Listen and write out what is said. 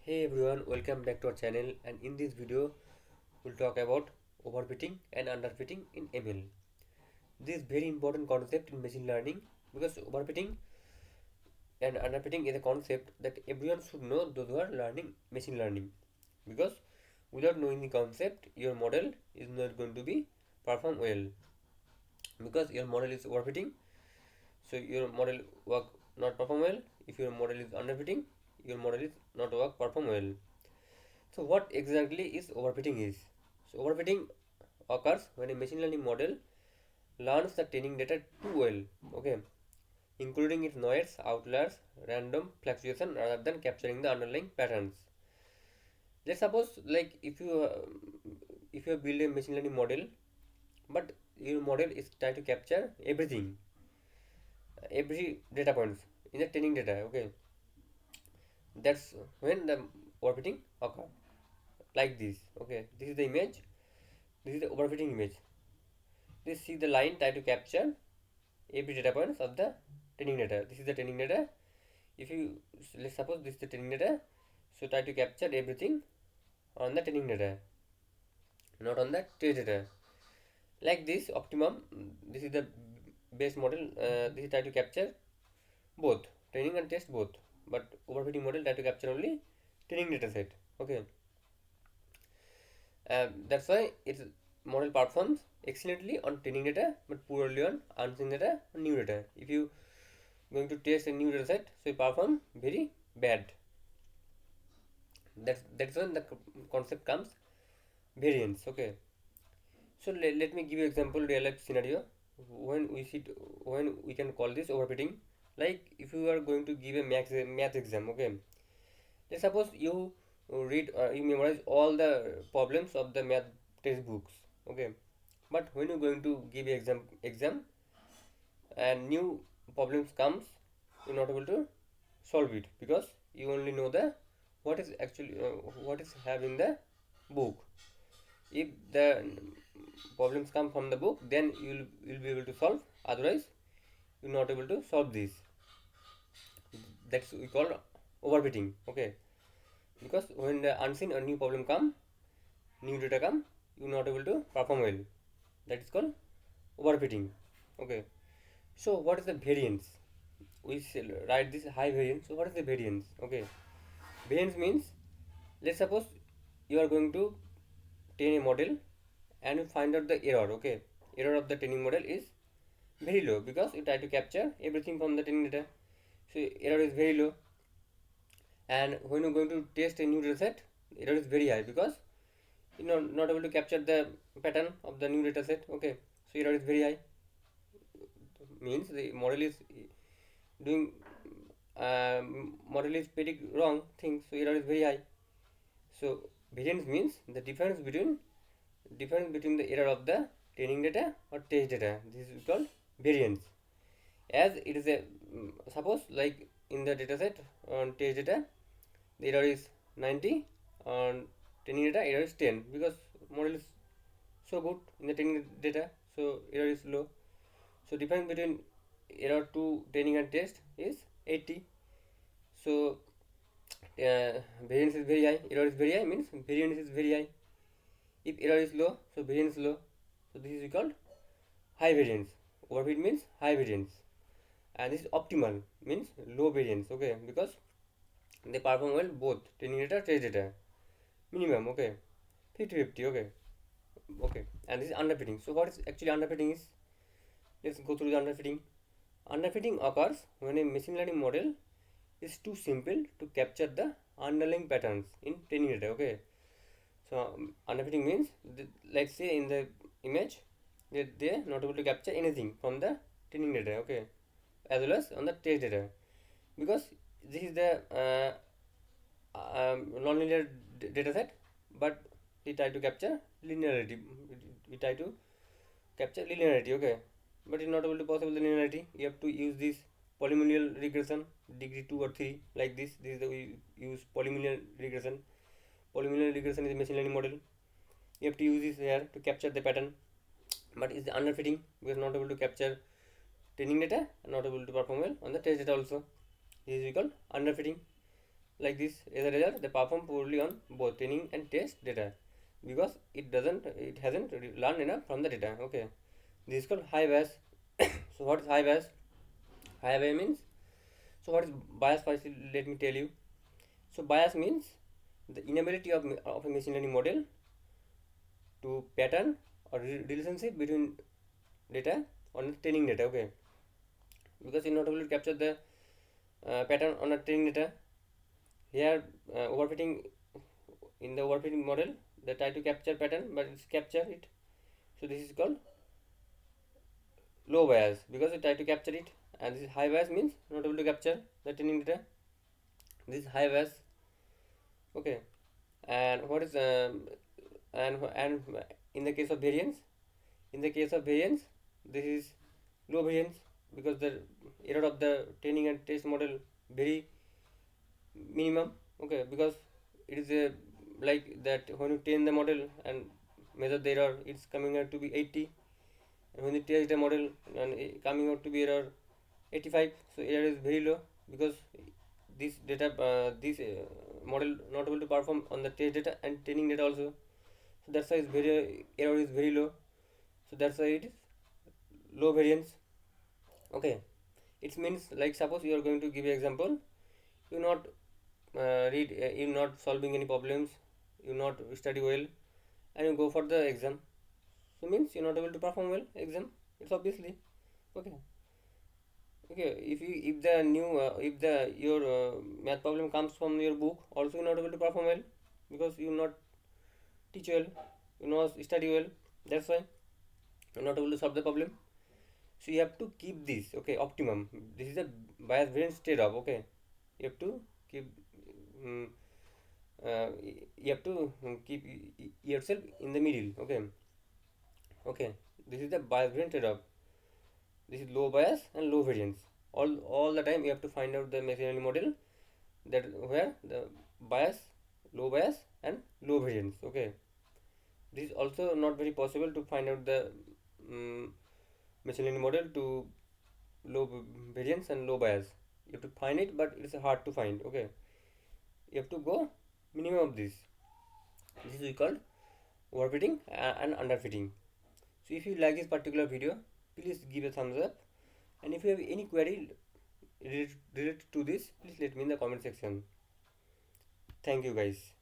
Hey everyone, welcome back to our channel, and in this video we'll talk about overfitting and underfitting in ML. This is very important concept in machine learning because overfitting and underfitting is a concept that everyone should know, those who are learning machine learning, because without knowing the concept your model is not going to be perform well, because your model is overfitting, so your model work not perform well. If your model is underfitting, your model is not work perform well. So what exactly is overfitting is? So overfitting occurs when a machine learning model learns the training data too well, okay, including its noise, outliers, random fluctuation rather than capturing the underlying patterns. Let's suppose like if you build a machine learning model, but your model is trying to capture everything, every data points in the training data, okay, that's when the overfitting occur like this. Okay, this is the image. This is the overfitting image. This see the line try to capture every data points of the training data. This is the training data. If you let's suppose this is the training data, so try to capture everything on the training data, not on the test data. Like this optimum, this is the base model. This is try to capture both training and test both, but overfitting model try to capture only training data set. Okay, that's why its model performs excellently on training data but poorly on unseen data and new data. If you going to test a new data set, so you perform very bad. That's when the concept comes variance. Okay, so let me give you example real life scenario when we see when we can call this overfitting. Like if you are going to give a math exam, okay, let's suppose you you memorize all the problems of the math textbooks, okay, but when you're going to give a exam and new problems comes, you're not able to solve it because you only know the what is actually what is having the book. If the problems come from the book, then you'll be able to solve, otherwise you're not able to solve this. That's we call overfitting. Okay, because when the unseen or new problem come, new data come, you're not able to perform well. That is called overfitting. Okay, so what is the variance? We write this high variance. So what is the variance? Okay, variance means, let's suppose you are going to train a model and you find out the error. Okay, error of the training model is very low because you try to capture everything from the training data, so error is very low. And when you're going to test a new data set, error is very high because you know not able to capture the pattern of the new data set. Okay, so error is very high, means the model is doing model is pretty wrong things, so error is very high. So variance means the difference between the error of the training data or test data. This is called variance. As it is a suppose like in the data set on test data the error is 90, on training data error is 10 because model is so good in the training data, so error is low. So difference between error to training and test is 80. So variance is very high, error is very high means variance is very high. If error is low, so variance is low. So this is called high variance. Overfit means high variance, and this is optimal means low variance. Okay, because they perform well both training data, test data. Minimum, okay, 50-50. Okay, okay, and this is underfitting. So what is actually underfitting is? Let's go through the underfitting. Underfitting occurs when a machine learning model is too simple to capture the underlying patterns in training data. Okay, so underfitting means let's say in the image that they are not able to capture anything from the training data. Okay, as well as on the test data, because this is the non-linear data set, but we try to capture linearity. We try to capture linearity. Okay, but it's not able to possible the linearity. You have to use this polynomial regression degree 2 or 3 like this. This is the we use polynomial regression. Polynomial regression is a machine learning model. You have to use this here to capture the pattern, but it's underfitting because not able to capture training data and not able to perform well on the test data also. This is called underfitting. like this. As a result, they perform poorly on both training and test data because it hasn't learned enough from the data. Okay, this is called high bias. So what is high bias? High bias means, so what is bias? First, let me tell you. So bias means the inability of a machine learning model to pattern or relationship between data on training data. Okay, because you're not able to capture the pattern on a training data. Here, overfitting, in the overfitting model, they try to capture pattern, but it's capture it. So this is called low bias because it try to capture it, and this is high bias means not able to capture the training data. This is high bias. Okay, and what is and in the case of variance, this is low variance because the error of the training and test model very minimum. Okay, because it is a like that when you train the model and measure the error, it's coming out to be 80, and when you test the model and coming out to be error 85, so error is very low because this data model not able to perform on the test data and training data also. So that's why it's very error is very low. So that's why it is low variance. Okay, it means like suppose you are going to give an example, you not you're not solving any problems, you not study well, and you go for the exam. So means you're not able to perform well exam. It's obviously okay. Okay, if the new if the your math problem comes from your book, also you're not able to perform well because you not teach well, you not study well. That's why you're not able to solve the problem. So you have to keep this, okay, optimum. This is a bias variance trade-off. Okay, you have to keep um, you have to keep yourself in the middle. Okay, okay, this is the bias variance trade-off. This is low bias and low variance. All the time you have to find out the machine learning model that where the bias, low bias and low variance. Okay, this is also not very possible to find out the um, machine learning model to low variance and low bias. You have to find it, but it's hard to find. Okay, you have to go minimum of this. This is called overfitting and underfitting. So if you like this particular video, please give a thumbs up, and if you have any query related to this, please let me in the comment section. Thank you guys.